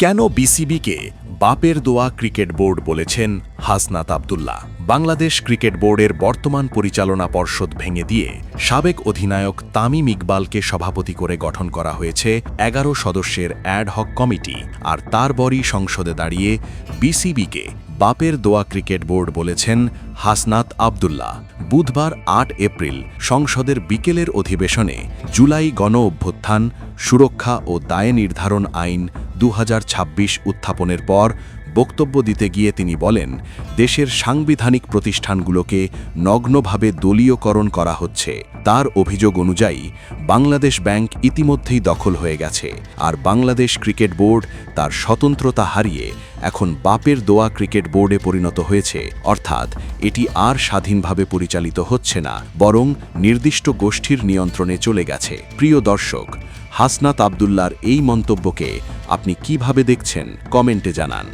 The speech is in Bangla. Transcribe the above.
কেন বিসিবিকে বাপের দোয়া ক্রিকেট বোর্ড বলেছেন হাসনাত আব্দুল্লাহ? বাংলাদেশ ক্রিকেট বোর্ডের বর্তমান পরিচালনা পর্ষদ ভেঙে দিয়ে সাবেক অধিনায়ক তামিম ইকবালকে সভাপতি করে গঠন করা হয়েছে ১১ সদস্যের অ্যাডহক কমিটি। আর তারপরই সংসদে দাঁড়িয়ে বিসিবিকে বাপের দোয়া ক্রিকেট বোর্ড বলেছেন হাসনাত আব্দুল্লাহ। বুধবার ৮ এপ্রিল সংসদের বিকেলের অধিবেশনে জুলাই গণ অভ্যুত্থান, সুরক্ষা ও দায় নির্ধারণ আইন ২০২৬ উত্থাপনের পর বক্তব্য দিতে গিয়ে তিনি বলেন, দেশের সাংবিধানিক প্রতিষ্ঠানগুলোকে নগ্নভাবে দলীয়করণ করা হচ্ছে। তার অভিযোগ অনুযায়ী বাংলাদেশ ব্যাংক ইতিমধ্যেই দখল হয়ে গেছে, আর বাংলাদেশ ক্রিকেট বোর্ড তার স্বতন্ত্রতা হারিয়ে এখন বাপের দোয়া ক্রিকেট বোর্ডে পরিণত হয়েছে। অর্থাৎ এটি আর স্বাধীনভাবে পরিচালিত হচ্ছে না, বরং নির্দিষ্ট গোষ্ঠীর নিয়ন্ত্রণে চলে গেছে। প্রিয় দর্শক, হাসনাত আব্দুল্লাহর এই মন্তব্যকে আপনি কিভাবে দেখছেন? কমেন্টে জানান।